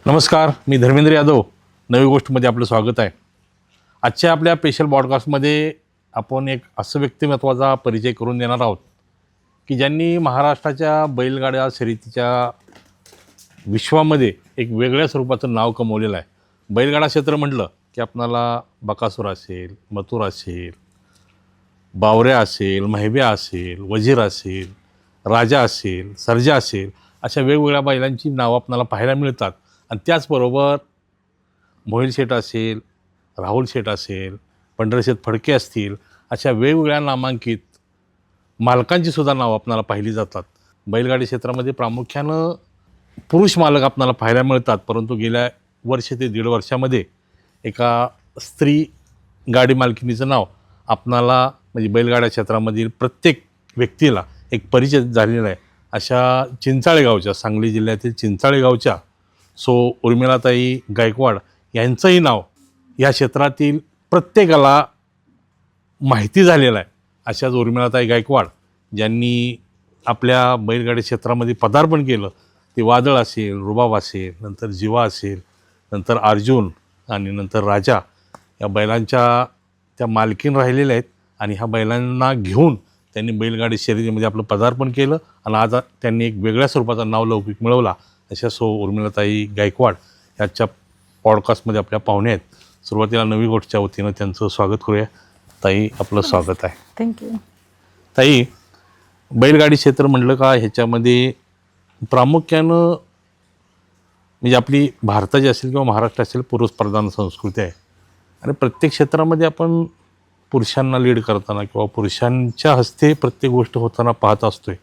नमस्कार, मी धर्मेंद्र यादव. नवी गोष्टमध्ये आपलं स्वागत आहे. आजच्या आपल्या स्पेशल पॉडकास्टमध्ये आपण एक असं व्यक्तिमत्वाचा परिचय करून देणार आहोत की ज्यांनी महाराष्ट्राच्या बैलगाड्या शर्यतीच्या विश्वामध्ये एक वेगळ्या स्वरूपाचं नाव कमवलेलं आहे. बैलगाडा क्षेत्र म्हटलं की आपणाला बकासूर असेल, मथुर असेल, बावऱ्या असेल, महिब्या असेल, वजीर असेल, राजा असेल, सर्जा असेल, अशा वेगवेगळ्या बैलांची नावं आपल्याला पाहायला मिळतात. आणि त्याचबरोबर मोहिल शेठ असेल, राहुल शेठ असेल, पंढरशेठ फडके असतील, अशा वेगवेगळ्या नामांकित मालकांची सुद्धा नावं आपल्याला पाहिली जातात. बैलगाडी क्षेत्रामध्ये प्रामुख्यानं पुरुष मालक आपल्याला पाहायला मिळतात, परंतु गेल्या वर्ष ते दीड वर्षामध्ये एका स्त्री गाडी मालकिनीचं नाव आपणाला म्हणजे बैलगाड्या क्षेत्रामधील प्रत्येक व्यक्तीला एक परिचय झालेला आहे. अशा चिंचाळे गावच्या, सांगली जिल्ह्यातील चिंचाळे गावच्या उर्मिलाताई गायकवाड यांचंही नाव या क्षेत्रातील प्रत्येकाला माहिती झालेलं आहे. अशाच उर्मिलाताई गायकवाड ज्यांनी आपल्या बैलगाडी क्षेत्रामध्ये पदार्पण केलं. ते वादळ असेल, रुबाब असेल, नंतर जीवा असेल, नंतर अर्जुन आणि नंतर राजा या बैलांच्या त्या मालकीन राहिलेल्या आहेत. आणि ह्या बैलांना घेऊन त्यांनी बैलगाडी शर्यतीमध्ये आपलं पदार्पण केलं आणि आज त्यांनी एक वेगळ्या स्वरूपाचं नाव लौकिक मिळवला. अशा उर्मिलाताई गायकवाड ह्याच्या पॉडकास्टमध्ये आपल्या पाहुणे आहेत. सुरुवातीला नवी गोष्टच्या वतीनं त्यांचं स्वागत करूया. ताई, आपलं स्वागत आहे. थँक्यू. ताई, बैलगाडी क्षेत्र म्हटलं का ह्याच्यामध्ये प्रामुख्यानं म्हणजे आपली भारताची असेल किंवा महाराष्ट्र असेल पुरुषप्रधान संस्कृती आहे. आणि प्रत्येक क्षेत्रामध्ये आपण पुरुषांना लीड करताना किंवा पुरुषांच्या हस्ते प्रत्येक गोष्ट होताना पाहत असतोय.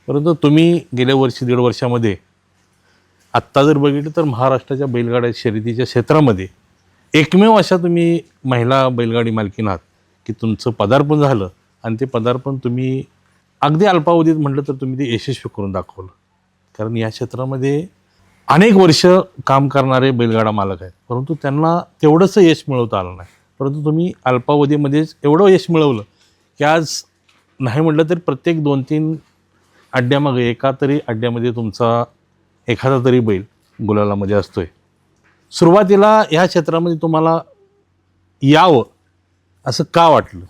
परंतु तुम्ही गेल्या वर्षी दीड वर्षामध्ये आत्ता जर बघितलं तर महाराष्ट्राच्या बैलगाड्या शर्यतीच्या क्षेत्रामध्ये एकमेव अशा तुम्ही महिला बैलगाडी मालकीण आहात की तुमचं पदार्पण झालं आणि ते पदार्पण तुम्ही अगदी अल्पावधीत म्हटलं तर तुम्ही ते यशस्वी करून दाखवलं. कारण या क्षेत्रामध्ये अनेक वर्ष काम करणारे बैलगाडा मालक आहेत, परंतु त्यांना तेवढंसं यश मिळवता आलं नाही. परंतु तुम्ही अल्पावधीमध्येच एवढं यश मिळवलं की आज नाही म्हटलं तर प्रत्येक 2-3 अड्ड्यामागे एका तरी अड्ड्यामध्ये तुमचा एखादा तरी बैल गुलालामध्ये असतोय. सुरुवातीला ह्या क्षेत्रामध्ये तुम्हाला यावं असं का वाटलं?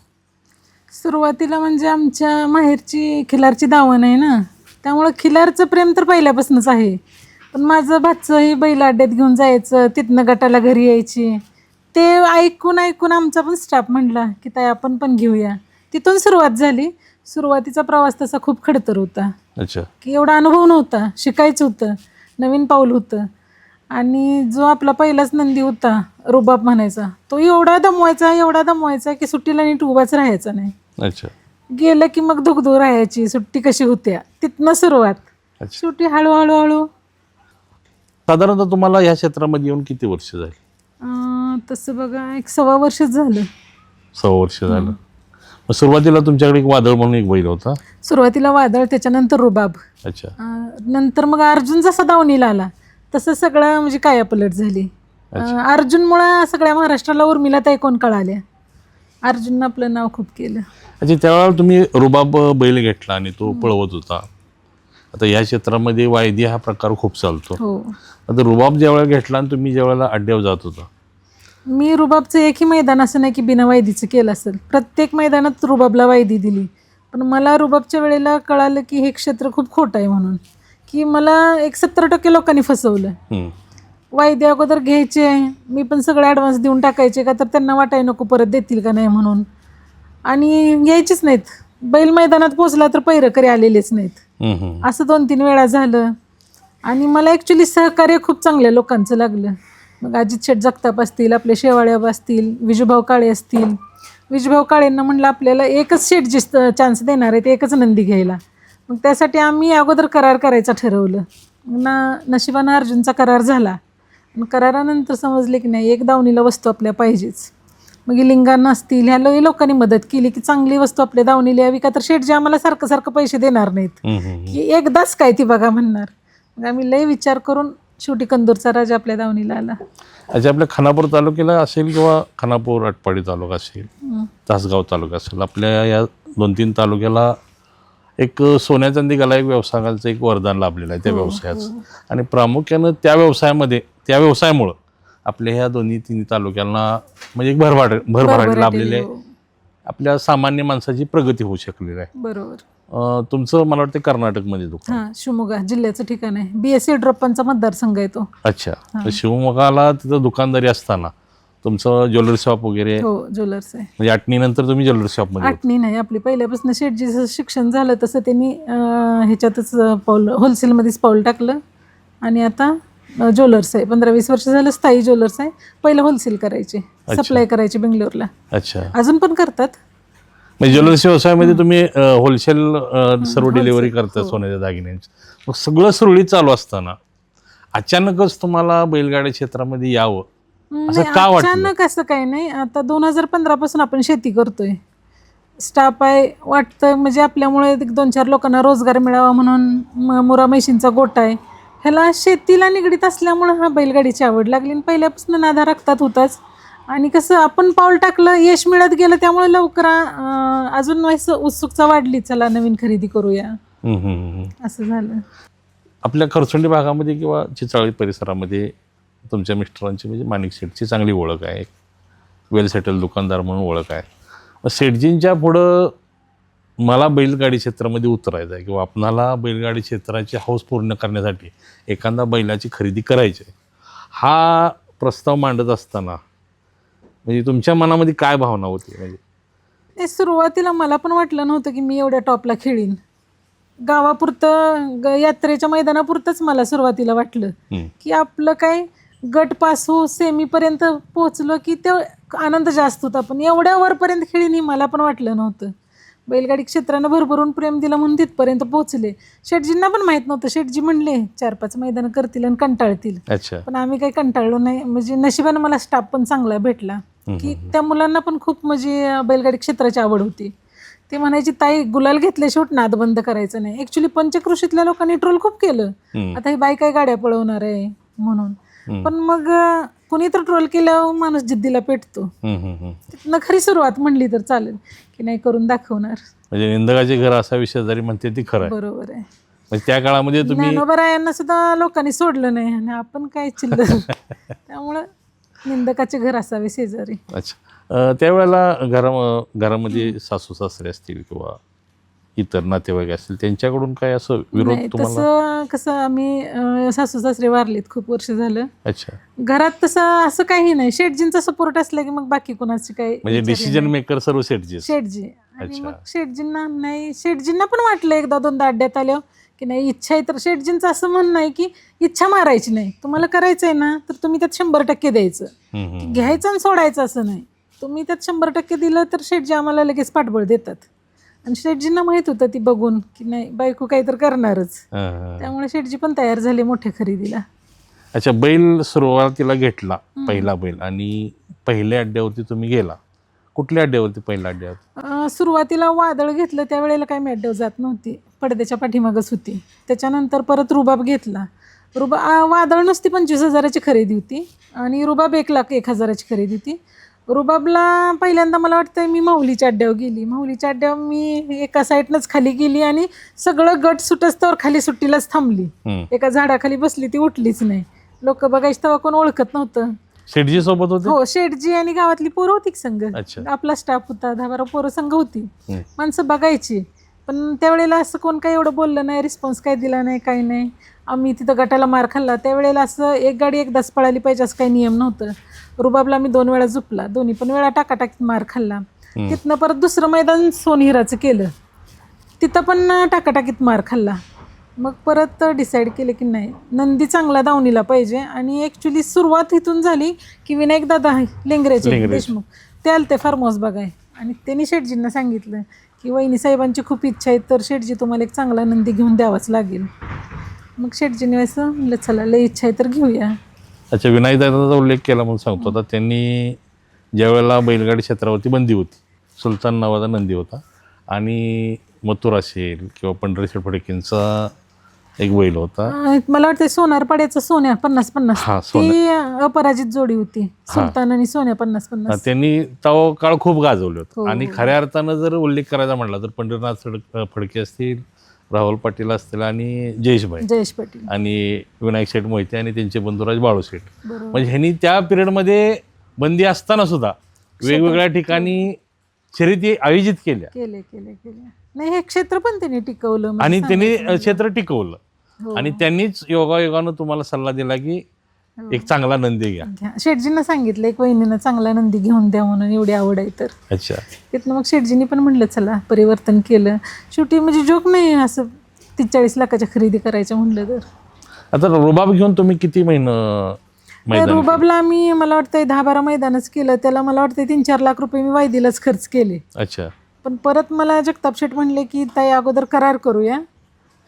सुरुवातीला म्हणजे आमच्या माहेरची खिलारची दावण आहे ना, त्यामुळं खिलारचं प्रेम तर पहिल्यापासूनच आहे. पण माझं भाचं बैल अड्ड्यात घेऊन जायचं, तिथनं गटाला घरी यायची, ते ऐकून आमचा पण स्टाफ म्हणला की ताई आपण पण घेऊया. तिथून सुरुवात झाली. सुरुवातीचा प्रवास तसा खूप खडतर होता. अच्छा. की एवढा अनुभव नव्हता, शिकायचं होतं, नवीन पाऊल होतं. आणि जो आपला पहिलाच नंदी होता रुबाब म्हणायचा, तो एवढा दमवायचा की सुट्टीला नीट उभाच राहायचा नाही. अच्छा. गेलं की मग दुखदू राहायची, सुट्टी कशी होत्या, तिथनं सुरुवात. सुट्टी हळूहळू साधारणतः तुम्हाला ह्या क्षेत्रामध्ये येऊन किती वर्ष झाली? तसं बघा 1.25 वर्षच झालं. 6 वर्ष झालं. मग सुरुवातीला तुमच्याकडे एक वादळ म्हणून एक बैल होता? सुरुवातीला वादळ, त्याच्यानंतर रुबाब. अच्छा. नंतर मग अर्जुन जसा दावणीला आला तसं सगळं म्हणजे कायापलट झाली. अर्जुनमुळं सगळ्या महाराष्ट्राला उर्मिलाताई कोण कळाल्या. अर्जुननं आपलं नाव खूप केलं. अच्छा. त्यावेळेला तुम्ही रुबाब बैल घेतला आणि तो पळवत होता. आता या क्षेत्रामध्ये वायदी हा प्रकार खूप चालतो. हो. आता रुबाब ज्यावेळेला घेतला आणि तुम्ही ज्यावेळेला अड्ड्यावर जात होता, मी रुबाबचं एकही मैदान असं नाही की बिना वायदीचं केलं असेल. प्रत्येक मैदानात रुबाबला वायदी दिली. पण मला रुबाबच्या वेळेला कळालं की हे क्षेत्र खूप खोटं आहे म्हणून. की मला 70% लोकांनी फसवलं. वायदे अगोदर घ्यायचे, मी पण सगळे ॲडव्हान्स देऊन टाकायचे का तर त्यांना वाटाय नको परत देतील का नाही म्हणून, आणि घ्यायचीच नाहीत. बैल मैदानात पोचला तर पैरकरी आलेलेच नाहीत. असं 2-3 वेळा झालं. आणि मला ॲक्च्युली सहकार्य खूप चांगल्या लोकांचं लागलं. मग अजित शेठ जगताप असतील, आपले शेवाळ्याब असतील, विजूभाऊ काळे असतील. विजूभाऊ काळेंना म्हणलं आपल्याला एकच शेठ जी चान्स देणार आहे ते एकच नंदी घ्यायला. मग त्यासाठी आम्ही अगोदर करार करायचं ठरवलं. नशिबानं अर्जुनचा करार झाला. करारानंतर समजले की नाही, एक दावणीला वस्तू आपल्या पाहिजेच. मग लिंगांना असतील, ह्या लोकांनी मदत केली की चांगली वस्तू आपल्या दावणीला यावी, का तर शेठ जे आम्हाला सारखं पैसे देणार नाहीत की एकदाच काय ती बघा म्हणणार. मग आम्ही लय विचार करून शेवटी कंदूरचा राजा आपल्या दावणीला आला. अच्छा. आपल्या खानापूर तालुक्याला असेल किंवा खानापूर आटपाडी तालुका असेल, तासगाव तालुका असेल, आपल्या या 2-3 तालुक्याला एक सोन्या चांदी गला एक व्यवसायाचं एक वरदान लाभलेलं आहे त्या व्यवसायाचं. आणि प्रामुख्यानं त्या व्यवसायामुळं आपल्या ह्या दोन्ही तिन्ही तालुक्यांना म्हणजे एक भरभराट लाभलेली आहे. आपल्या सामान्य माणसाची प्रगती होऊ शकलेली आहे. बरोबर. तुमचं मला वाटतं कर्नाटकमध्ये दुकान. हां, शिवमोगा जिल्ह्याचं ठिकाण आहे. BSC ड्रप्पांचा मतदारसंघ आहे तो. अच्छा. तर शिवमोगाला तिथं दुकानदारी असताना तुमचं ज्वेलरी शॉप वगैरे? हो, ज्वेलर्स आहे. म्हणजे 8नी नंतर तुम्ही ज्वेलरी शॉपमध्ये? 8नी नाही, आपली पहिल्यापासून शेठजीचं शिक्षण झालं तसं त्यांनी ह्याच्यातच होलसेलमध्येच पाऊल टाकलं आणि आता ज्वेलर्स आहे. 15-20 वर्ष झालं स्थायी ज्वेलर्स आहे. पहिलं होलसेल करायचे, सप्लाय करायचे बेंगलोरला. अच्छा. अजून पण करतात. म्हणजे ज्वेलर्स व्यवसायामध्ये तुम्ही होलसेल सर्व डिलिव्हरी करता सोन्याच्या दागिन्यांची. मग सगळं सुरळीत चालू असताना अचानकच तुम्हाला बैलगाडी क्षेत्रामध्ये यावं असं का वाटलं? अचानक असं काही नाही. आता 2015 पासून आपण शेती करतोय, स्टाफ आहे. वाटतं म्हणजे आपल्यामुळे 2-4 लोकांना रोजगार मिळावा म्हणून मुरा म्हैशींचा गोठा आहे. ह्याला शेतीला निगडीत असल्यामुळं हा बैलगाडीची आवड लागली आणि पहिल्यापासून नादा रक्तात होताच. आणि कसं आपण पाऊल टाकलं, यश मिळत गेलं, त्यामुळे लवकर अजून उत्सुकता वाढली, चला नवीन खरेदी करूया, असं झालं. आपल्या खरसुंडी भागामध्ये किंवा चिचाळी परिसरामध्ये तुमच्या मिस्टरांची म्हणजे माणिक शेठची चांगली ओळख आहे, वेल सेटल दुकानदार म्हणून ओळख आहे. मग शेठजींच्या पुढं मला बैलगाडी क्षेत्रामध्ये उतरायचं आहे किंवा आपणाला बैलगाडी क्षेत्राची हौस पूर्ण करण्यासाठी एखादा बैलाची खरेदी करायची आहे, हा प्रस्ताव मांडत असताना म्हणजे तुमच्या मनामध्ये काय भावना होती? म्हणजे सुरुवातीला मला पण वाटलं नव्हतं की मी एवढ्या टॉपला खेळीन. गावापुरतं यात्रेच्या मैदानापुरतंच मला सुरुवातीला वाटलं की आपलं काय गट पास हो, सेमीपर्यंत पोहोचलो की ते आनंद जास्त होता. पण एवढ्या वरपर्यंत खेळीन ही मला पण वाटलं नव्हतं. बैलगाडी क्षेत्रानं भरभरून प्रेम दिलं म्हणून तिथपर्यंत पोहोचले. शेठजींना पण माहीत नव्हतं. शेठजी म्हणले 4-5 मैदानं करतील आणि कंटाळतील. अच्छा. पण आम्ही काही कंटाळलो नाही. म्हणजे नशिबानं मला स्टाफ पण चांगला भेटला की त्या मुलांना पण खूप म्हणजे बैलगाडी क्षेत्राची आवड होती. ते म्हणायची, ताई गुलाल घेतल्या शेवट नाद बंद करायचं नाही. ॲक्च्युली पंचक्रोशीतल्या लोकांनी ट्रोल खूप केलं, आता ही बाई काय गाड्या पळवणार आहे म्हणून. पण मग कुणी तर ट्रोल केल्यावर माणूस जिद्दीला पेटतो. तिथनं खरी सुरुवात म्हणली तर चालेल की नाही, करून दाखवणार. म्हणजे निंदकाचे घर असा विषय जरी म्हणते ती खरं आहे. बरोबर आहे. म्हणजे त्या काळामध्ये तुम्ही ज्ञानोबरायांना सुद्धा लोकांनी सोडलं नाही आणि आपण काय चिल्लर. त्यामुळं निंदकाचे घर असावे शेजारी. अच्छा. त्यावेळेला घरामध्ये सासू सासरे असतील किंवा इतर नातेवाईक असतील, त्यांच्याकडून काय असं विरोध तुम्हाला? तसं कसं आम्ही सासू सासरे वारलेत, खूप वर्ष झालं. अच्छा. घरात तसं असं काही नाही. शेठजींचा सपोर्ट असला की मग बाकी कोणाची काही म्हणजे डिसिजन मेकर सर्व शेठजी? शेठजी. आणि मग शेठजींना पण वाटलं 1-2दा अड्ड्यात आल्यावर की नाही इच्छा आहे तर शेठजींचं असं म्हणणं आहे की इच्छा मारायची नाही. तुम्हाला करायचं आहे ना तर तुम्ही त्यात 100% द्यायचं, घ्यायचं आणि सोडायचं असं नाही. तुम्ही त्यात 100% दिलं तर शेठजी आम्हाला लगेच पाठबळ देतात. आणि शेठजींना माहित होतं ती बघून की नाही बायको काहीतरी करणारच, त्यामुळे शेठजी पण तयार झाले मोठ्या खरेदीला. अच्छा. बैल सुरुवातीला घेतला, पहिला बैल, आणि पहिल्या अड्ड्यावरती तुम्ही गेला. कुठल्या अड्ड्यावरती पहिल्या अड्ड्यावर? सुरुवातीला वादळ घेतलं, त्यावेळेला काही मी अड्ड्यावर जात नव्हती, पडद्याच्या पाठीमागच होती. त्याच्यानंतर परत रुबाब घेतला. वादळ नुसती 25,000ची खरेदी होती आणि रुबाब 1,01,000ची खरेदी होती. रुबाबला पहिल्यांदा मला वाटतं मी माहुलीच्या अड्ड्यावर गेली. माहुलीच्या अड्ड्यावर मी एका साईडनंच खाली गेली आणि सगळं गट सुटस्तवर खाली सुट्टीलाच थांबली. एका झाडाखाली बसली, ती उठलीच नाही. लोक बघायची तेव्हा कोण ओळखत नव्हतं. शेठजी सोबत होते? हो, शेठजी आणि गावातली पोरं होती संघ. अच्छा. आपला स्टाफ होता, 10-12 पोरं संघ होती. माणसं बघायची. पण त्यावेळेला असं कोण काही एवढं बोललं नाही, रिस्पॉन्स काही दिला नाही, काही नाही. आम्ही तिथं गटाला मार खाल्ला. त्यावेळेला असं एक गाडी एकदाच पळाली पाहिजे असं काही नियम नव्हतं. रुबाबला मी 2 वेळा झुपला, दोन्ही पण वेळा टाकाटाकीत मार खाल्ला. तिथनं परत दुसरं मैदान सोनहिराचं केलं, तिथं पण टाकाटाकीत मार खाल्ला. मग परत डिसाईड केलं की नाही, नंदी चांगला दावणीला पाहिजे. आणि ॲक्च्युली सुरुवात इथून झाली की विनायक दादा लेंगरेचे देशमुख ते आले ते फार्म हाऊस बघाय. आणि त्यांनी शेठजींना सांगितलं की वहिनी साहेबांची खूप इच्छा आहे, तर शेठजी तुम्हाला एक चांगला नंदी घेऊन द्यावाच लागेल. मग शेठजीने असं म्हणलं चला लई इच्छा आहे तर घेऊया. अच्छा. विनायक दादाचा उल्लेख केला म्हणून सांगतो. आता त्यांनी ज्यावेळेला बैलगाडी क्षेत्रावरती बंदी होती, सुलतान नावाचा नंदी होता आणि मथुर असेल किंवा पंढरीशेठ फडकेंचा एक बैल होता. मला वाटतं सोनारपाड्याचं सोन्या 50-50 हा, ती अपराजित जोडी होती. सुलतान आणि सोन्या 50-50. त्यांनी तो काळ खूप गाजवले होते. हो, आणि खऱ्या अर्थानं जर उल्लेख करायचा म्हटला तर पंढरीनाथ फडके असतील, राहुल पाटील असतील आणि जयेश पाटील आणि विनायक शेठ मोहिते आणि त्यांचे बंधुराज बाळू शेठ. बरोबर. म्हणजे ह्यांनी त्या पिरियडमध्ये बंदी असताना सुद्धा वेगवेगळ्या ठिकाणी शर्यती आयोजित केल्या केले नाही, हे क्षेत्र पण त्यांनी टिकवलं म्हणजे आणि त्यांनी सांगायचं म्हणजे. क्षेत्र टिकवलं. हो. आणि त्यांनीच योगायोगानं तुम्हाला सल्ला दिला की एक चांगला नंदी घ्या. शेठजींना सांगितलं एक वहिनीनं चांगला नंदी घेऊन द्या म्हणून, एवढी आवड आहे तर. अच्छा. तिथनं मग शेठजींनी पण म्हणलं चला परिवर्तन केलं. शेवटी म्हणजे जोक नाही असं 43 लाखाच्या खरेदी करायच्या म्हणलं तर. आता रुबाब घेऊन तुम्ही किती मैदान रुबाबला आम्ही मला वाटतं 10-12 मैदानच केलं. त्याला मला वाटतं 3-4 लाख रुपये मी वायदीलाच खर्च केले. अच्छा. पण परत मला जगताप शेठ म्हणले की ताई अगोदर करार करूया,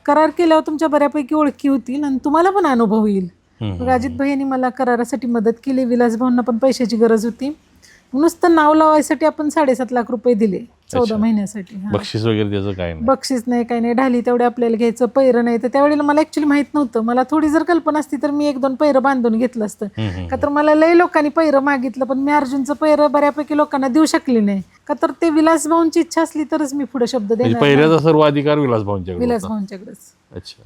करार केल्यावर तुमच्या बऱ्यापैकी ओळखी होतील आणि तुम्हाला पण अनुभव येईल. मग अजित भाईंनी मला करारासाठी मदत केली. विलास भाऊंना पण पैशाची गरज होती. नुसतं नाव लावायसाठी आपण 7.5 लाख रुपये दिले 14 महिन्यासाठी. बक्षीस वगैरे त्याचं काय नाही? बक्षीस नाही, काही नाही. ढाली तेवढे आपल्याला घ्यायचं, पैरं नाही. तर त्यावेळेला मला ऍक्च्युली माहित नव्हतं. मला थोडी जर कल्पना असती तर मी 1-2 पैरं बांधून घेतलं असतं. का तर मला लई लोकांनी पैरं मागितलं, पण मी अर्जुनचं पैरं बऱ्यापैकी लोकांना देऊ शकली नाही. का तर ते विलास भाऊंची इच्छा असली तरच मी पुढे शब्द देणार. पहिल्याचा सर्व अधिकार विलास भाऊंच्याकडे. विलास भाऊंच्याकडेच. अच्छा.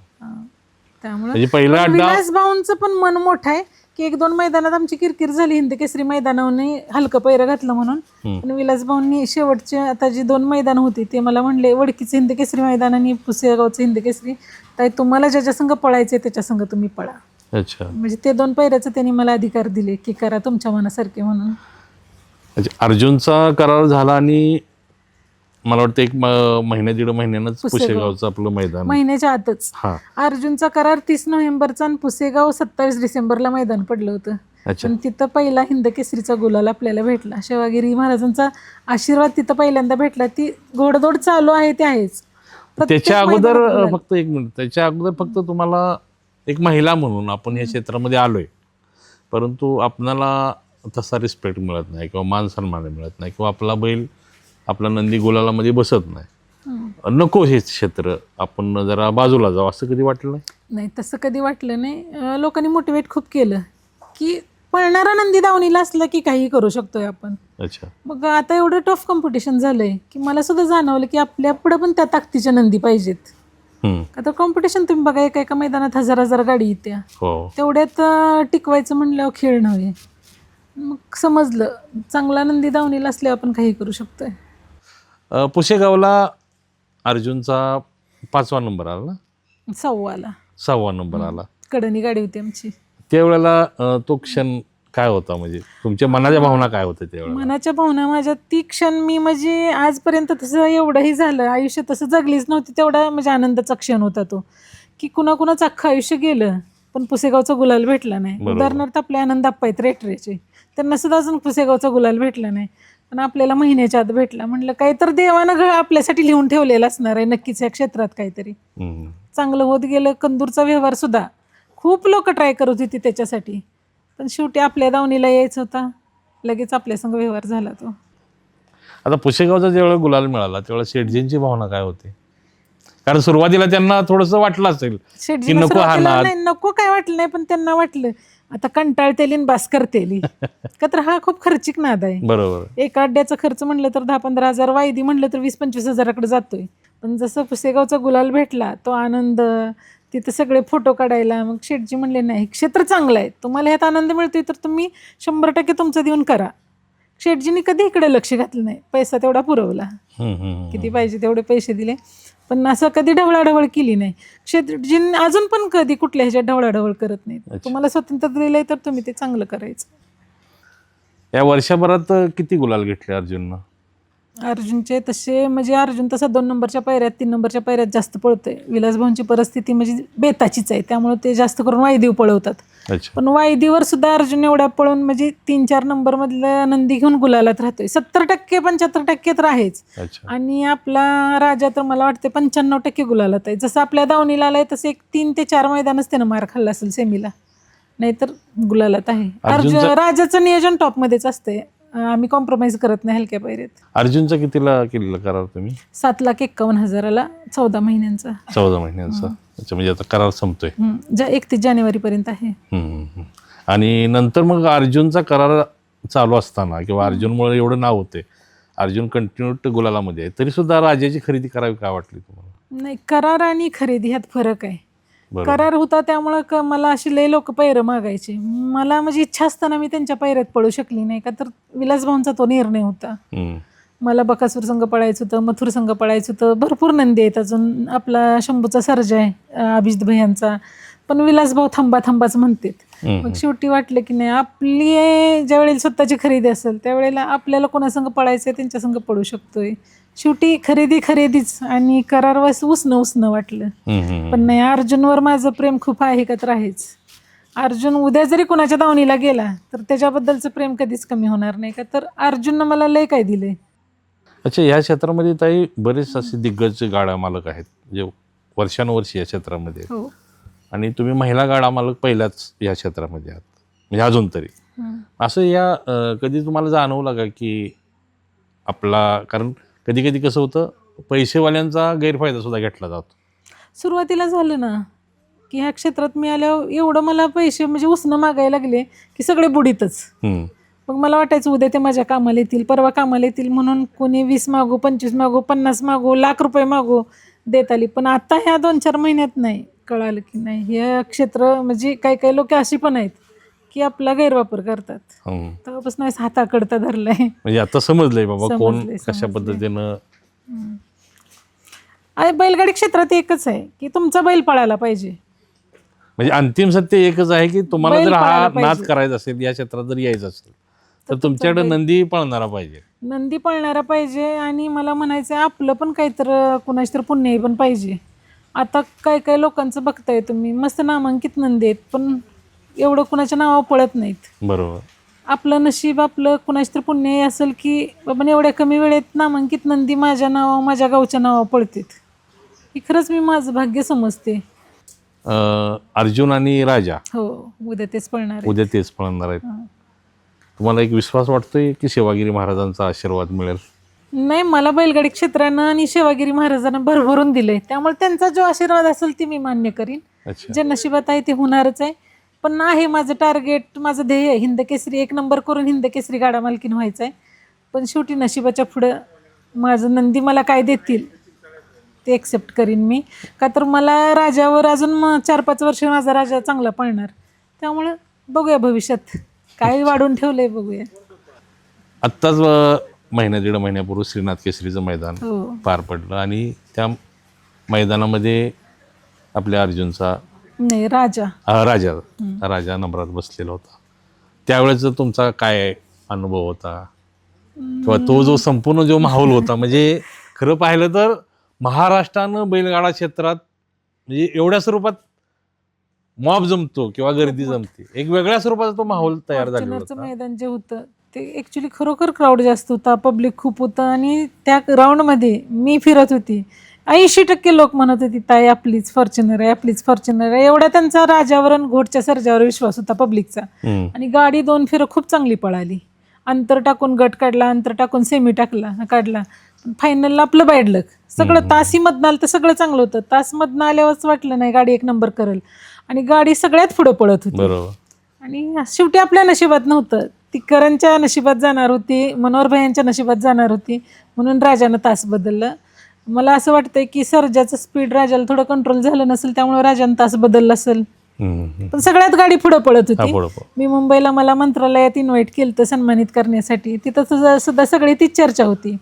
त्यामुळे म्हणजे पहिला अड्डा विलास भाऊंचं पण मन मोठं आहे की 1-2 मैदानात आमची किरकिर झाली हिंद केसरी मैदानावरनी हलकं पैरं घातलं म्हणून. पण विलास भाऊंनी शेवटचे आता जी 2 मैदान होती ते मला म्हणले, वडकीचं हिंद केसरी मैदान आणि पुसेगावचं हिंद केसरी, तर तुम्हाला ज्याच्या संघ पळायचे त्याच्या संघ तुम्ही पळा. अच्छा. म्हणजे ते 2 पैऱ्याचं त्यांनी मला अधिकार दिले की करा तुमच्या मनासारखे म्हणून. अच्छा. अर्जुनचा करार झाला आणि मला वाटतं 1 महिना 1.5 महिन्यानंच पुसेगावचं आपलं मैदान. महिन्याच्या आतच हा. अर्जुनचा करार 30 नोव्हेंबरचा आणि पुसेगाव 27 डिसेंबरला मैदान पडलं होतं. अच्छा. पण तिथं पहिला हिंद केसरीचा गुलाल आपल्याला भेटला. शिवागिरी महाराजांचा आशीर्वाद तिथं पहिल्यांदा भेटला. ती घोडदौड चालू आहे ते आहेच. त्याच्या अगोदर फक्त 1 मिनिट, त्याच्या अगोदर फक्त तुम्हाला एक महिला म्हणून आपण या क्षेत्रामध्ये आलोय, परंतु आपणाला तसा रिस्पेक्ट मिळत नाही किंवा मान सन्मान मिळत नाही किंवा आपला बैल आपला नंदी गुलालामध्ये बसत नाही. नको हे क्षेत्र, आपण जरा बाजूला जाऊ, असं कधी वाटलं नाही? नाही, तसं कधी वाटलं नाही. लोकांनी मोटिवेट खूप केलं की पळणारा नंदी दावणीला असला की काही करू शकतोय आपण. अच्छा. मग आता एवढं टफ कॉम्पिटिशन झालंय की मला सुद्धा जाणवलं की आपल्या पुढे पण त्या ताकदीच्या नंदी पाहिजेत. आता कॉम्पिटिशन तुम्ही बघा, एका मैदानात 1000 गाडी येत्या, तेवढ्यात टिकवायचं म्हणल्यावर खेळ नव्हे. मग समजलं चांगला नंदी दावणीला असल्यावर आपण काही करू शकतोय. पुसेगावला अर्जुनचा 5वा नंबर आला ना? 6वा नंबर आला. कडनी गाडी होती आमची त्यावेळेला. तो क्षण काय होता, म्हणजे तुमच्या मनाच्या भावना काय होत्या त्यावेळेला? मनाच्या भावना माझ्या ती क्षण मी म्हणजे आजपर्यंत तसं एवढंही झालं आयुष्य तसं जगलीच नव्हती. तेवढा म्हणजे आनंदाचा क्षण होता तो की कुणाकुणाचं अख्खं आयुष्य गेलं पण पुसेगावचा गुलाल भेटला नाही. उदाहरणार्थ आपले आनंद आप्पा आहेत रेटरेचे, त्यांना सुद्धा अजून पुसेगावचा गुलाल भेटला नाही, पण आपल्याला महिन्याच्या आत भेटला. म्हटलं काहीतरी देवानं आपल्यासाठी लिहून ठेवलेलं असणार आहे नक्कीच या क्षेत्रात काहीतरी चांगलं होत गेलं. कंदूरचा व्यवहार सुद्धा खूप लोक ट्राय करत होती त्याच्यासाठी, पण शेवटी आपल्या दावणीला यायचं होता, लगेच आपल्या संग व्यवहार झाला तो. आता पुसेगावचा ज्यावेळेला गुलाल मिळाला त्यावेळेला शेठजींची भावना काय होती? कारण सुरुवातीला त्यांना थोडंसं वाटलं असेल की नको हा नाद. नाही, नको काय वाटलं नाही, पण त्यांना वाटलं आता कंटाळतेली आणि बास करतेली. का तर हा खूप खर्चिक नाद आहे. बरोबर. एका अड्ड्याचा खर्च म्हणलं तर 10-15 हजार, वायदी म्हणलं तर 20-25 हजाराकडे जातोय. पण जसं पुसेगावचा गुलाल भेटला तो आनंद, तिथं सगळे फोटो काढायला, मग शेठजी म्हणले नाही क्षेत्र चांगलं आहे, तुम्हाला ह्यात आनंद मिळतोय तर तुम्ही 100% तुमचं देऊन करा. शेठजींनी कधी इकडे लक्ष घातलं नाही, पैसा तेवढा पुरवला, किती पाहिजे तेवढे पैसे दिले, पण असं कधी ढवळाढवळ केली नाही. शेठजींनी अजून पण कधी कुठल्या ह्याच्यात ढवळाढवळ करत नाही. तुम्हाला स्वातंत्र्य दिलंय तर तुम्ही ते चांगलं करायचं. या वर्षभरात किती गुलाल घेतले अर्जुननं? अर्जुनचे तसे म्हणजे अर्जुन तसा 2 नंबरच्या पायऱ्यात 3 नंबरच्या पायऱ्यात जास्त पळतोय. विलासभाऊंची परिस्थिती म्हणजे बेताचीच आहे, त्यामुळे ते जास्त करून वायदीव पळवतात. पण वायदीवर सुद्धा अर्जुन एवढ्या पळून म्हणजे 3-4 नंबर मधलं नंदी घेऊन गुलालात राहतोय. 70% 75% तर आहेच. आणि आपला राजा तर मला वाटते 95% गुलालात आहे. जसं आपल्या दावणीला आलाय तसं 1 3 ते 4 मैदानच त्यानं मार खाल्ला असेल सेमीला, नाहीतर गुलालात आहे. अर्जुन राजाचं नियोजन टॉपमध्येच असतंय, आम्ही कॉम्प्रोमाइज करत नाही हलक्या पायरीत. अर्जुनचा कितीला केलेला करार तुम्ही? 7,51,000 14 महिन्यांचा. 14 महिन्यांचा. अच्छा, म्हणजे आता करार संपतोय. 31 जानेवारीपर्यंत आहे. आणि नंतर मग अर्जुनचा करार चालू असताना किंवा अर्जुनमुळे एवढं नाव होते, अर्जुन कंटिन्यू गुलालामध्ये आहे, तरी सुद्धा राजाची खरेदी करावी का वाटली तुम्हाला? नाही, करार आणि खरेदी ह्यात फरक आहे. बरोबर. करार होता त्यामुळं मला अशी लय लोक पैरं मागायचे. मला म्हणजे इच्छा असताना मी त्यांच्या पैऱ्यात पडू शकली नाही, का तर विलासभाऊंचा तो निर्णय होता. मला बकासूर संघ पळायचं होतं, मथुर संघ पळायचं होतं, भरपूर नंदी आहेत. अजून आपला शंभूचा सर्जा आहे अभिजित भैयांचा, पण विलासभाऊ थांबा थांबाच म्हणतात. मग शेवटी वाटलं की नाही, आपली ज्या वेळेला स्वतःची खरेदी असेल त्यावेळेला आपल्याला कोणासंग पळायचं आहे त्यांच्या संग पळू शकतोय. शेवटी खरेदीच आणि करार उसणं वाटलं. पण नाही, अर्जुनवर माझं प्रेम खूप आहे का तर आहेच. अर्जुन उद्या जरी कोणाच्या दावणीला गेला तर त्याच्याबद्दलचं प्रेम कधीच कमी होणार नाही, का तर अर्जुननं मला लय काय दिलंय. अच्छा, या क्षेत्रामध्ये ताई बरेच असे दिग्गज गाडा मालक आहेत जे वर्षानुवर्षी या क्षेत्रामध्ये आहेत. हो. आणि तुम्ही महिला गाडा मालक पहिल्याच या क्षेत्रामध्ये आहात, म्हणजे अजून तरी. असं या कधी तुम्हाला जाणवलं का की आपला, कारण कधी कधी कसं होतं, पैसेवाल्यांचा गैरफायदा सुद्धा घेतला जातो. सुरुवातीला झालं ना की ह्या क्षेत्रात मी आल्यावर एवढं मला पैसे म्हणजे उसणं मागायला लागले की सगळे बुडीतच. मग मला वाटायचं उद्या ते माझ्या कामाला येतील, परवा कामाला येतील, म्हणून कोणी 20 मागो, 25 मागो, 50 मागो, ₹1,00,000 मागो देत आली. पण आता ह्या 2-4 महिन्यात नाही कळालं की नाही, हे क्षेत्र म्हणजे काही लोक अशी पण आहेत की आपला गैरवापर करतात. तेव्हापासून हाताकडता धरलाय, म्हणजे आता समजलंय बाबा कोण समजलंय. कशा पद्धतीनं. बैलगाडी क्षेत्रात एकच आहे की तुमचा बैल पळायला पाहिजे. म्हणजे अंतिम सत्य एकच आहे की तुम्हाला बैल जर हा पळायला नाद पाहिजे. करायचा असेल, या क्षेत्रात जर यायचं असेल तर तुमच्याकडे नंदी पळणारा पाहिजे. नंदी पळणारा पाहिजे. आणि मला म्हणायचं आपलं पण काहीतरी कुणाची तर पुण्य पण पाहिजे. आता काय लोकांचं बघताय तुम्ही, मस्त नामांकित नंदी आहेत पण एवढं कुणाच्या नावावर पळत नाहीत. बरोबर. आपलं नशीब, आपलं कुणाची तर पुण्य असेल की बाबा एवढ्या कमी वेळेत नामांकित नंदी माझ्या नावावर, माझ्या गावच्या नावावर पळतात. ही खरंच मी माझं भाग्य समजते. अर्जुन आणि राजा हो, उद्या तेच पळणार आहे. उद्या तेच पळणार आहेत. तुम्हाला एक विश्वास वाटतोय की शिवागिरी महाराजांचा आशीर्वाद मिळेल? नाही, मला बैलगाडी क्षेत्रानं आणि शिवागिरी महाराजांना भरभरून दिलंय, त्यामुळे त्यांचा जो आशीर्वाद असेल ते मी मान्य करीन. जे नशिबात आहे ते होणारच आहे. पण आहे माझं टार्गेट, माझं ध्येय हिंद केसरी 1 नंबर करून हिंद केसरी गाडा मालकीन व्हायचं आहे. पण शेवटी नशिबाच्या पुढं माझं नंदी मला काय देतील ते एक्सेप्ट करीन मी, का तर मला राजावर अजून 4-5 वर्ष माझा राजा चांगला पळणार. त्यामुळं बघूया भविष्यात काय वाढून ठेवलंय, बघूया. आत्ताच दीड महिन्यापूर्वी श्रीनाथ केसरीचं मैदान पार पडलं आणि त्या मैदानामध्ये आपल्या अर्जुनचा नाही राजा नंबरात बसलेला होता. त्यावेळेचा तुमचा काय अनुभव होता किंवा तो जो संपूर्ण जो माहोल होता, म्हणजे खरं पाहिलं तर महाराष्ट्रानं बैलगाडा क्षेत्रात म्हणजे एवढ्या स्वरूपात मॉब जमतो किंवा गर्दी जमते, एक वेगळ्या स्वरूपाचा तो माहोल तयार झालेला होता. मैदान जे होतं ते ॲक्च्युली खरोखर क्राऊड जास्त होता, पब्लिक खूप होतं. आणि त्या राऊंडमध्ये मी फिरत होती, 80% लोक म्हणत होती ताई आपलीच फॉर्च्युनर आहे, आपलीच फॉर्च्युनर आहे. एवढा त्यांचा राजावर आणि घोटच्या सर्जावर विश्वास होता पब्लिकचा. आणि गाडी 2 फेरं खूप चांगली पळाली. अंतर टाकून गट काढला, अंतर टाकून सेमी काढला. फायनलला आपलं बॅड लक. सगळं तासी मधनं आलं तर सगळं चांगलं होतं. तास मधनं आल्यावरच वाटलं नाही गाडी 1 नंबर करेल, आणि गाडी सगळ्यात पुढं पळत होती. आणि शेवटी आपल्या नशिबात नव्हतं, ती करणच्या नशिबात जाणार होती, मनोहर भैयांच्या नशिबात जाणार होती, म्हणून राजानं तास बदललं. मला असं वाटतंय की सर्जाचं स्पीड राजाला थोडं कंट्रोल झालं नसेल, त्यामुळे राजानं तास बदलला असेल. पण सगळ्यात गाडी पुढं पळत होती. मी मुंबईला मला मंत्रालयात इन्व्हाइट केलं तर सन्मानित करण्यासाठी. तिथं सुद्धा सगळी तीच चर्चा होती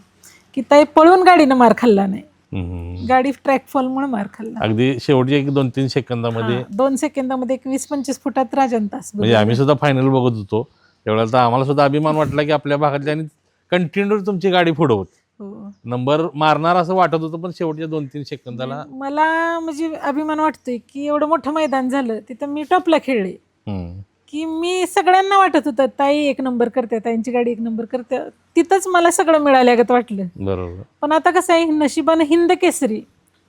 की ताई पळून गाडीनं मार खाल्ला नाही, गाडी ट्रॅक फॉलमुळे मार खाल्ला. अगदी शेवटी 1-2-3 सेकंदामध्ये 2 सेकंदामध्ये 20-25 फुटात राजन तास. म्हणजे आम्ही सुद्धा फायनल बघत होतो त्यावेळेला, तर आम्हाला सुद्धा अभिमान वाटला की आपल्या भागातल्या आणि कंटिन्यू तुमची गाडी पुढं होती, नंबर मारणार असं वाटत होतं. पण शेवटच्या 2-3 सेकंदाला मला म्हणजे अभिमान वाटतोय की एवढं मोठं मैदान झालं, तिथं मी टॉपला खेळले, की मी सगळ्यांना वाटत होतं ताई 1 नंबर करते, ताईंची गाडी 1 नंबर करते. तिथंच मला सगळं मिळाल्यागत वाटलं. बरोबर. पण आता कसं आहे, नशिबानं हिंद केसरी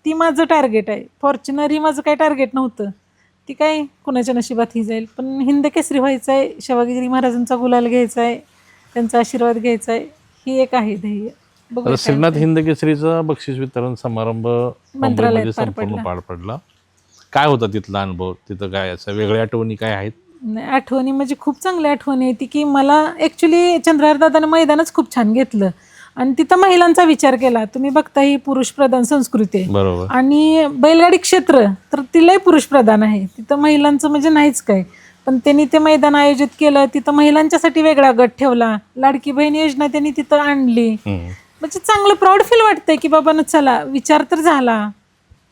ती माझं टार्गेट आहे. फॉर्च्युनर ही माझं काही टार्गेट नव्हतं, ती काय कुणाच्या नशिबात ही जाईल. पण हिंद केसरी व्हायचं आहे, शिवागिरी महाराजांचा गुलाल घ्यायचा आहे, त्यांचा आशीर्वाद घ्यायचा आहे, ही एक आहे ध्येय. श्रीनाथ हिंद केसरीचा बक्षीस वितरण समारंभ मंत्रालयात संपूर्ण पार पडला. काय होता तिथला अनुभव, तिथं काय असं वेगळ्या आठवणी काय आहेत? नाही, आठवणी म्हणजे खूप चांगली आठवणी येते की मला ॲक्च्युली चंद्रहार दादानं मैदानच खूप छान घेतलं आणि तिथं महिलांचा विचार केला. तुम्ही बघता ही पुरुष प्रधान संस्कृती आहे बरोबर. आणि बैलगाडी क्षेत्र तर तिलाही पुरुष प्रधान आहे, तिथं महिलांचं म्हणजे नाहीच काय. पण त्यांनी ते मैदान आयोजित केलं, तिथं महिलांच्यासाठी वेगळा गट ठेवला, लाडकी बहीण योजना त्यांनी तिथं आणली. म्हणजे चांगलं प्राऊड फील वाटतंय की बाबा चला विचार तर झाला.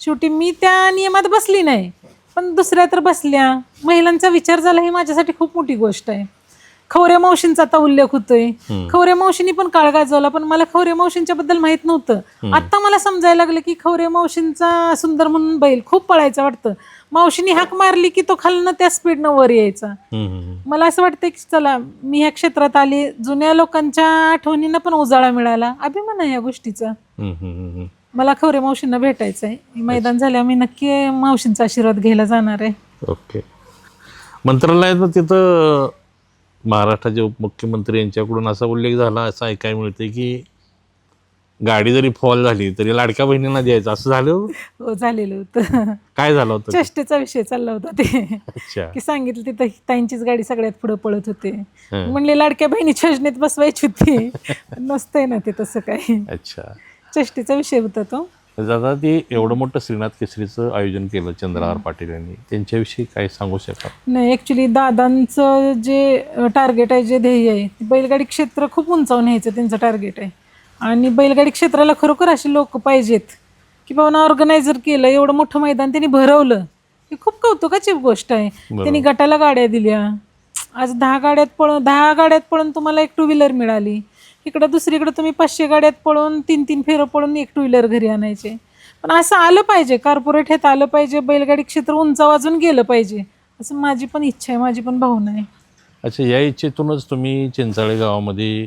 शेवटी मी त्या नियमात बसली नाही पण दुसऱ्या तर बसल्या, महिलांचा विचार झाला, ही माझ्यासाठी खूप मोठी गोष्ट आहे. खवरे मावशींचा आता उल्लेख होतोय. खवरे मावशींनी पण काळ गाजवला, पण मला खवरे मावशींच्या बद्दल माहित नव्हतं. आता मला समजायला लागलं की खवरे मावशींचा सुंदर म्हणून बैल खूप पळायचा वाटतं. मावशींनी हाक मारली की तो खालनं त्या स्पीडनं वर यायचा. मला असं वाटतं की चला मी ह्या क्षेत्रात आली, जुन्या लोकांच्या आठवणींना पण उजाळा मिळाला, अभिमान आहे या गोष्टीचा. मला खवरे मावशींना भेटायचं आहे. मैदान झाल्यावर मी नक्की मावशींचा आशीर्वाद घ्यायला जाणार आहे. ओके. मंत्रालयात तिथं महाराष्ट्राचे उपमुख्यमंत्री यांच्याकडून असा उल्लेख झाला, असं ऐकायला मिळते की गाडी जरी फॉल झाली तरी लाडक्या बहिणींना द्यायचं, असं झालं? हो, झालेलं होतं. काय झालं होतं? चेष्टेचा विषय चालला होता ते. अच्छा. की सांगितलं तिथं ताईंचीच गाडी सगळ्यात पुढे पळत होते, म्हणले लाडक्या बहिणीच्या योजनेत बसवायची होती. नसतंय ना ते तसं काय. अच्छा. चेष्टेचा विषय होता तो. दादा, ते एवढं मोठं श्रीनाथ केसरीचं आयोजन केलं चंद्रहार पाटील यांनी, त्यांच्याविषयी काय सांगू शकाल? नाही, ॲक्च्युली दादांचं जे टार्गेट आहे, जे ध्येय आहे, बैलगाडी क्षेत्र खूप उंचावून न्यायचं त्यांचं टार्गेट आहे. आणि बैलगाडी क्षेत्राला खरोखर असे लोक पाहिजेत की बाबा ऑर्गनायझर केलं, एवढं मोठं मैदान त्यांनी भरवलं, ही खूप कौतुकाची गोष्ट आहे. त्यांनी गटाला गाड्या दिल्या, आज 10 गाड्यात पळून तुम्हाला एक 2 व्हीलर मिळाली. इकडं दुसरीकडे तुम्ही 500 गाड्यात पळून 3-3 फेरं पळून एक 2 व्हीलर घरी आणायचे. पण असं आलं पाहिजे, कॉर्पोरेट ह्यात आलं पाहिजे, बैलगाडी क्षेत्र उंचावाजून गेलं पाहिजे, असं माझी पण इच्छा आहे, माझी पण भावना आहे. अच्छा, या इच्छेतूनच तुम्ही चिंचाळे गावामध्ये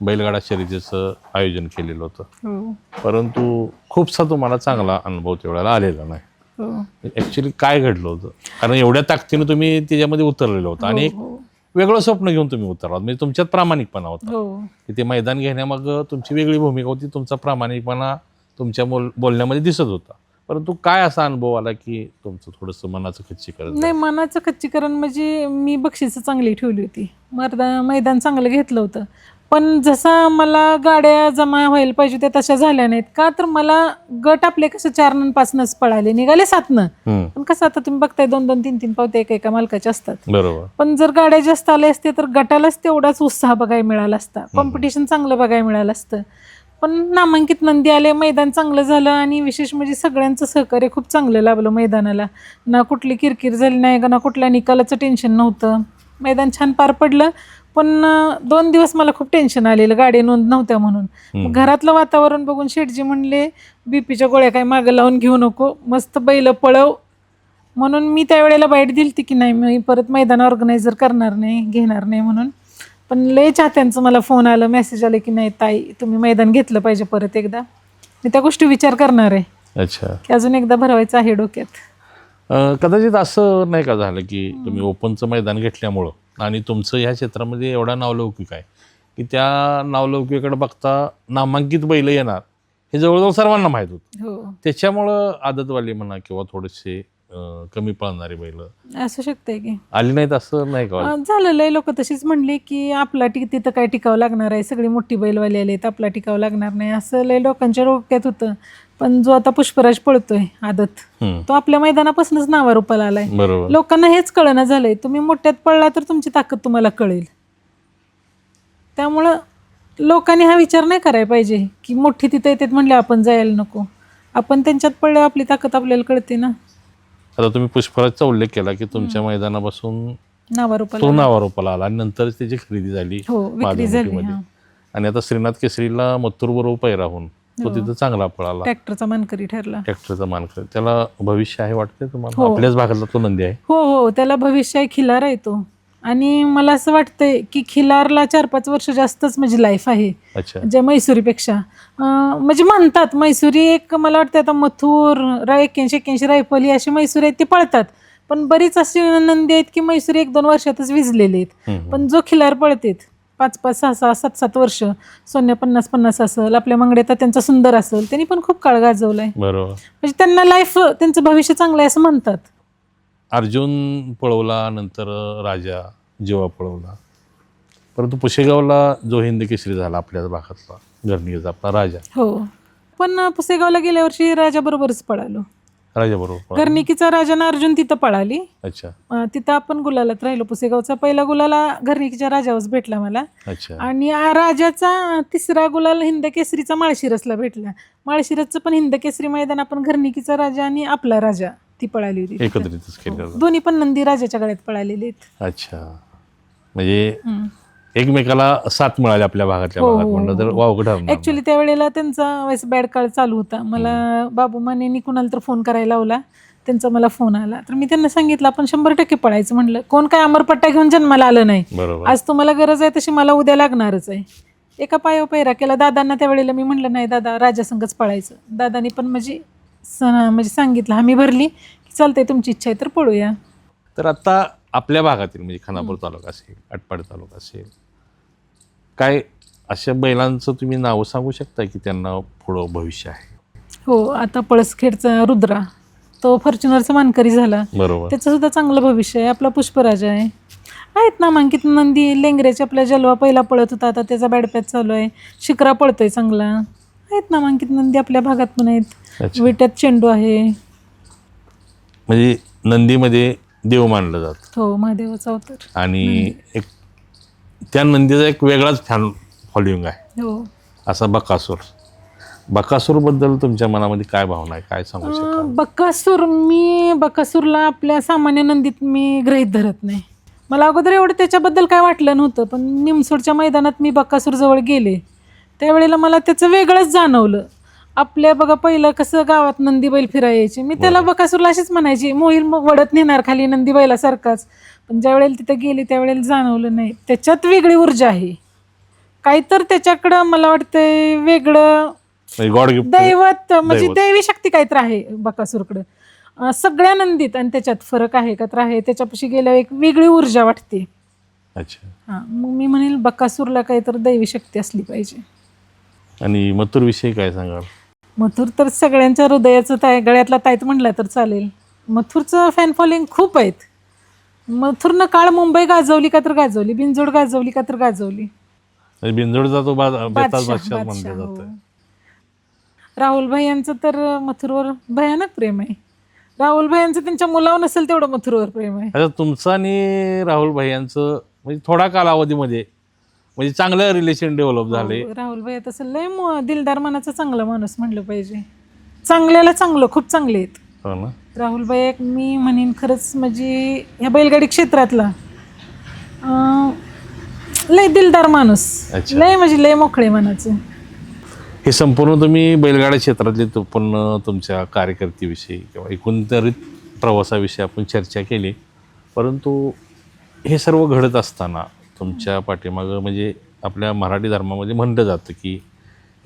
बैलगाडा शर्यतीचं आयोजन केलेलं होतं. हो. परंतु खूपसा तुम्हाला चांगला अनुभव तेवढ्याला आलेला नाही. ॲक्च्युली काय घडलं होतं? कारण एवढ्या ताकदीनं तुम्ही त्याच्यामध्ये उतरलेलं होतं आणि एक वेगळं स्वप्न घेऊन तुम्ही उतरलात, म्हणजे तुमच्यात प्रामाणिकपणा होता की ते मैदान घेण्यामागं तुमची वेगळी भूमिका होती, तुमचा प्रामाणिकपणा तुमच्या बोलण्यामध्ये दिसत होता. परंतु काय असा अनुभव आला की तुमचं थोडंसं मनाचं खच्चीकरण? नाही, मनाचं खच्चीकरण म्हणजे मी बक्षिसं चांगली ठेवली होती, मैदान चांगलं घेतलं होतं, पण जसा मला गाड्या जमा व्हायला पाहिजे होत्या तशा झाल्या नाहीत. का तर मला गट आपले कसं 4-5 पळाले, निघाले 7. पण कसं आता तुम्ही बघताय 2-2, 3-3 पावते एका मालकाचे असतात. बरोबर. पण जर गाड्या जास्त आल्या असते तर गटालाच तेवढाच उत्साह बघायला मिळाला असता, कॉम्पिटिशन चांगलं बघायला मिळालं असतं. पण नामांकित नंदी आले, मैदान चांगलं झालं आणि विशेष म्हणजे सगळ्यांचं सहकार्य खूप चांगलं लाभलं मैदानाला. ना कुठली किरकिर झाली नाही, ना कुठल्या निकालाचं टेन्शन नव्हतं. मैदान छान पार पडलं. पण 2 दिवस मला खूप टेन्शन आलेलं, गाडी नोंद नव्हत्या म्हणून. घरातलं वातावरण बघून शेठजी म्हणले बीपीच्या गोळ्या काय मागं लावून घेऊ नको, मस्त बैल पळव. म्हणून मी त्यावेळेला बाईट दिली की नाही, मी परत मैदान ऑर्गनायझर करणार नाही, घेणार नाही म्हणून. पण लय चाहत्यांचं मला फोन आलं, मेसेज आले की नाही ताई तुम्ही मैदान घेतलं पाहिजे परत एकदा. मी त्या गोष्टी विचार करणार आहे. अच्छा. की अजून एकदा भरवायचं आहे डोक्यात. कदाचित असं नाही का झालं की तुम्ही ओपनचं मैदान घेतल्यामुळं आणि तुमचं ह्या क्षेत्रामध्ये एवढा नावलौकिक आहे की त्या नावलौकिकाकडे बघता नामांकित बैल येणार हे जवळजवळ सर्वांना माहीत होतं, त्याच्यामुळं आदतवाली म्हणा किंवा थोडेसे कमी पळणारी बैल असू शकते की आली नाहीत, असं नाही का झालं? लय लोक तशीच म्हणले की आपला तिथं काय टिकावं लागणार आहे, सगळी मोठी बैलवाली आले तर आपला टिकावं लागणार नाही, असं लय लोकांच्या डोक्यात होतं. पण जो आता पुष्पराज पळतोय आदत, तो आपल्या मैदानापासूनच नावारूपाला आलाय. लोकांना हेच कळना झालंय, तुम्ही मोठ्यात पळला तर तुमची ताकद तुम्हाला कळेल. त्यामुळं लोकांनी हा विचार नाही करायला पाहिजे की मोठी तिथं येतात म्हणले आपण जायला नको. आपण त्यांच्यात पडल्यावर आपली ताकद आपल्याला कळते ना. आता तुम्ही पुष्पराजचा उल्लेख केला की तुमच्या मैदानापासून नावारूपाला आला आणि नंतर त्याची खरेदी झाली, आणि आता श्रीनाथ केसरीला मथुर बरोबर पैरा होऊन तो तिथं चांगला पळाला, ट्रॅक्टरचा मानकरी ठरला. त्याला भविष्य आहे वाटते तुम्हाला? आपल्याच भागातला तो नंदी आहे. हो, त्याला भविष्य आहे, खिलार आहे तो. आणि मला असं वाटतंय की खिलारला 4-5 वर्ष जास्तच म्हणजे लाईफ आहे ज्या मैसुरीपेक्षा. म्हणजे म्हणतात मैसुरी एक, मला वाटतं आता मथुर 81-81 रायफल ही अशी मैसुरी आहेत ती पळतात, पण बरीच अशी नंदी आहेत की मैसुरी 1-2 वर्षातच विजलेले आहेत. पण जो खिलार पळतेत 5-5, 6-6, 7-7 वर्ष. सोन्या 50-50 असेल, आपल्या मंगड्यात त्यांचा सुंदर असेल, त्यांनी पण खूप काळ गाजवलाय. बरोबर. म्हणजे त्यांना लाईफ, त्यांचं भविष्य चांगलं आहे असं म्हणतात. अर्जुन पळवला, नंतर राजा जेव्हा पळवला, परंतु पुशेगावला जो हिंद केसरी झाला आपल्या भागातला घरणीचा आपला राजा. हो, पण पुसेगावला गेल्या वर्षी राजाबरोबरच पळालो. राजा बरोबर पळाला. घरणिकीचा राजा ना अर्जुन तिथं पळाली. अच्छा तिथं आपण गुलालात राहिलो. पुसेगावचा पहिला गुलाला घरणिकीच्या राजावरच भेटला मला. अच्छा. आणि राजाचा तिसरा गुलाल हिंद केसरीचा माळशिरसला भेटला. माळशिरसचं पण हिंद केसरी मैदान आपण घरणिकीचा राजा आणि आपला राजा ती पळाली होती. एकत्रितच केलं. दोन्ही पण नंदी राजाच्या गळ्यात पळालेले आहेत. अच्छा, म्हणजे एकमेकाला साथ मिळाली आपल्या भागातल्या हो, भागात हो, म्हणलं तर हो. वावगं ठरणार. ऍक्च्युली त्यावेळेला त्यांचा वैस बॅड काळ चालू होता. मला बाबू मानेनी कुणाला तर फोन करायला लावला, त्यांचा मला फोन आला, तर मी त्यांना सांगितलं आपण 100% पळायचं. म्हणलं कोण काय अमरपट्टा घेऊन जन्माला आलं नाही. बरोबर. आज तुम्हाला गरज आहे तशी मला उद्या लागणारच आहे. एका पायावर पैरा केला. दादांना त्यावेळेला मी म्हणलं नाही दादा, राजासंगच पळायचं. दादानी पण म्हणजे सांगितलं, हमी भरली की चालतंय, तुमची इच्छा आहे तर पळूया. तर आता आपल्या भागातील म्हणजे खानापूर तालुका असेल, आटपाडी तालुका असेल, काय अशा बैलांचं तुम्ही नावं सांगू शकता की त्यांना पुढं भविष्य आहे? हो, आता पळसखेडचा रुद्रा, तो फॉर्च्युनरचा मानकरी झाला. बरोबर. त्याचं सुद्धा चांगलं भविष्य आहे. आपला पुष्पराजा आहे. आहेत नामांकित नंदी. लेंगऱ्याचे आपला जलवा पहिला पळत होता, आता त्याचा बॅडपॅच चालू आहे. शिकरा पळतोय चांगला. आहेत नामांकित नंदी आपल्या भागात पण आहेत. अच्छा. विट्यात चेंडू आहे. म्हणजे नंदीमध्ये देव मानलं जातं. हो, महादेवाचा अवतार. आणि एक त्या नंदीचा एक वेगळाच फॅन फॉलोइंग आहे. हो. असा बकासूर. बकासूरबद्दल तुमच्या मनामध्ये काय भावना आहे, काय सांगू शकता? बकासूरला आपल्या सामान्य नंदीत मी गृहीत धरत नाही. मला अगोदर एवढं त्याच्याबद्दल काय वाटलं नव्हतं, पण निमसोडच्या मैदानात मी बकासूर जवळ गेले त्यावेळेला मला त्याचं वेगळंच जाणवलं. आपल्या बघा पहिलं कसं गावात नंदी बैल फिरायचे, मी त्याला बकासूरला अशीच म्हणायची, मोहील वडत नेणार खाली नंदी बैलासारखाच. पण ज्या वेळेला तिथं गेले त्यावेळेला जाणवलं नाही, त्याच्यात वेगळी ऊर्जा आहे. काहीतर त्याच्याकडं मला वाटतंय वेगळं गॉड गिफ्ट, दैवत, म्हणजे दैवी शक्ती काहीतर आहे बकासूरकडं. सगळ्या नंदीत आणि त्याच्यात फरक आहे का तर आहे. त्याच्यापाशी गेल्यावर एक वेगळी ऊर्जा वाटते. अच्छा. हां, मग मी म्हणेल बकासूरला काहीतर दैवी शक्ती असली पाहिजे. आणि मथुरविषयी काय सांगाल? मथुर तर सगळ्यांच्या हृदयाचं गळ्यातला ताईत म्हणलं तर चालेल. मथुरचं फॅन फॉलोइंग खूप आहेत. मथुरनं काळ मुंबई गाजवली का तर गाजवली, बिनजोड गाजवली का तर गाजवली. बिनजोडचा तो बेताज बादशाह बादशाह, म्हणलं हो. जातं. राहुल भाई यांचं तर मथुरवर भयानक प्रेम आहे. राहुल भाई यांचं त्यांच्या मुलावर नसेल तेवढं मथुरवर प्रेम आहे. आता तुमचं आणि राहुल भाई यांचं म्हणजे थोडा कालावधीमध्ये म्हणजे चांगलं रिलेशन डेव्हलप झाले. राहुल भाई तसं लय दिलदार मनाचा चांगला माणूस म्हणलं पाहिजे. चांगल्याला चांगलं, खूप चांगले आहेत. हो ना. राहुल भाई एक मी म्हणेन खरंच म्हणजे ह्या बैलगाडी क्षेत्रातला लय दिलदार माणूस. अच्छा. लय म्हणजे लय मोकळे मनाचे. हे संपूर्ण तुम्ही बैलगाड्या क्षेत्रातले पण तुमच्या कार्यकर्तेविषयी किंवा एकंदरीत प्रवासाविषयी आपण चर्चा केली, परंतु हे सर्व घडत असताना तुमच्या पाठीमागं म्हणजे आपल्या मराठी धर्मामध्ये म्हटलं जातं की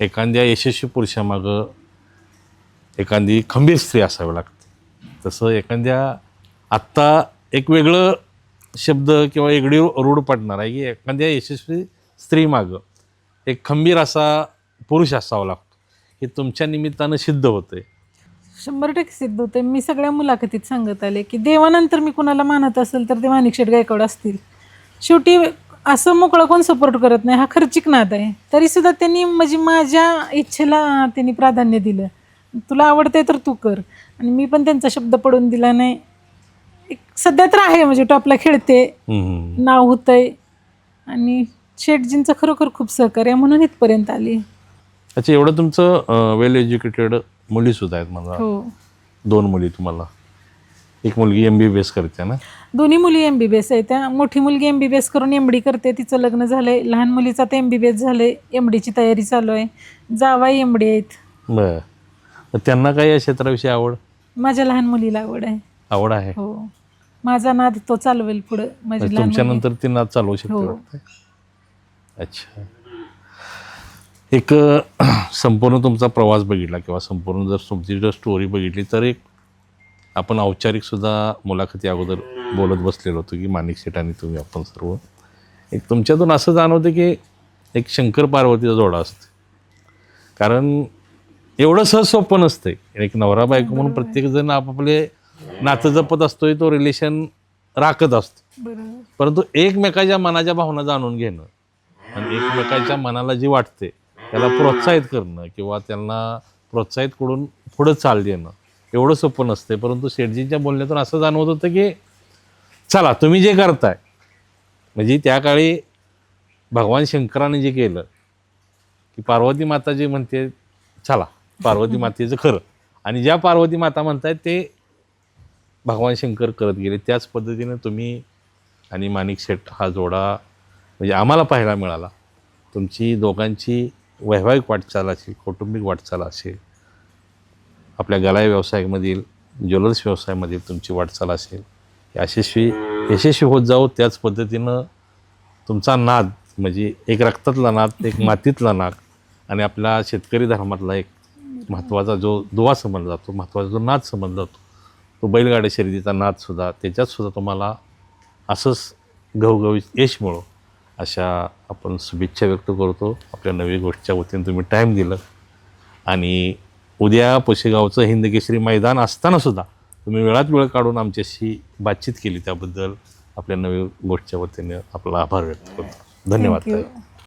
एखाद्या यशस्वी पुरुषामागं एखादी खंबीर स्त्री असावी लागते. तसं एखाद्या आत्ता एक वेगळं शब्द किंवा वेगळी रूढ पडणार आहे की एखाद्या यशस्वी स्त्रीमागं एक खंबीर असा पुरुष असावा लागतो. हे तुमच्या निमित्तानं सिद्ध होतंय. 100% सिद्ध होते. मी सगळ्या मुलाखतीत सांगत आले की देवानंतर मी कुणाला मानत असेल तर ते माणिकशेठ गायकवाड असतील. शेवटी असं मोकळं कोण सपोर्ट करत नाही, हा खर्चिक नाद आहे. तरीसुद्धा त्यांनी म्हणजे माझ्या इच्छेला त्यांनी प्राधान्य दिलं. तुला आवडतंय तर तू कर. आणि मी पण त्यांचा शब्द पडून दिला नाही. एक सध्या तर आहे म्हणजे टॉपला खेळते, नाव होतंय. आणि शेठजींचं खरोखर खूप सहकार्य म्हणून इथपर्यंत आली. अच्छा, एवढं तुमचं वेल एज्युकेटेड मुलीसुद्धा आहेत मला. हो, 2 मुली तुम्हाला. एक मुलगी MBBS करते ना? दोन्ही मुली MBBS आहेत. त्या मोठी मुलगी MBBS करून MD करते, तिचं लग्न झालंय. लहान मुलीचं आता MBBS झालंय, MDची तयारी चालू आहे. जावाई MD आहेत. बरं. त्यांना काही या क्षेत्राविषयी आवड? माझ्या लहान मुलीला आवड आहे. आवड आहे. हो, माझा नाद तो चालवेल पुढं. माझी लहान मुलगी. तुमच्यानंतर ती नाद चालवू शकते हो. वाटतं. अच्छा. एक संपूर्ण तुमचा प्रवास बघितला किंवा संपूर्ण जर तुमची जर स्टोरी बघितली तर एक आपण औपचारिकसुद्धा मुलाखती अगोदर बोलत बसलेलो होतो की माणिक शेठ आणि तुम्ही आपण सर्व एक तुमच्यातून असं जाणवतं की एक शंकर पार्वतीचा जोडा असतो. कारण एवढं सहज सोपं नसतंय. एक नवरा बायको म्हणून प्रत्येकजण आपापले नातं जपत असतोय, तो रिलेशन राखत असतो. बरोबर. परंतु एकमेकाच्या मनाच्या भावना जाणून घेणं आणि एकमेकाच्या मनाला जी वाटते त्याला प्रोत्साहित करणं किंवा त्यांना प्रोत्साहित करून पुढं चाल देणं एवढं सोपं नसते. परंतु शेठजींच्या बोलण्यातून असं जाणवत होतं की चला तुम्ही जे करताय, म्हणजे त्या काळी भगवान शंकराने जे केलं की पार्वती माता जे म्हणते चला पार्वती मातेचं खरं, आणि ज्या पार्वती माता म्हणतायत ते भगवान शंकर करत गेले. त्याच पद्धतीने तुम्ही आणि माणिक शेठ हा जोडा म्हणजे आम्हाला पाहायला मिळाला. तुमची दोघांची वैवाहिक वाटचाल असेल, कौटुंबिक वाटचाल असेल, आपल्या गलाय व्यवसायामधील ज्वेलर्स व्यवसायामधील तुमची वाटचाल असेल, यशस्वी होत जाऊ. त्याच पद्धतीनं तुमचा नाद म्हणजे एक रक्तातला नाद, एक मातीतला नाद आणि आपल्या शेतकरी धर्मातला एक महत्त्वाचा जो दुवा समजला जातो, महत्त्वाचा जो नाद समजला जातो, तो बैलगाड्या शर्यतीचा नादसुद्धा, त्याच्यातसुद्धा तुम्हाला असंच घवघवीत यश मिळो अशा आपण शुभेच्छा व्यक्त करतो. आपल्या नवी गोष्टीच्या वतीने तुम्ही टाईम दिलं आणि उद्या पुशेगावचं हिंदकेसरी मैदान असतानासुद्धा तुम्ही वेळात वेळ काढून आमच्याशी बातचीत केली त्याबद्दल आपल्या नवी गोष्टीच्या वतीने आपला आभार व्यक्त करतो. धन्यवाद. थँक्यू.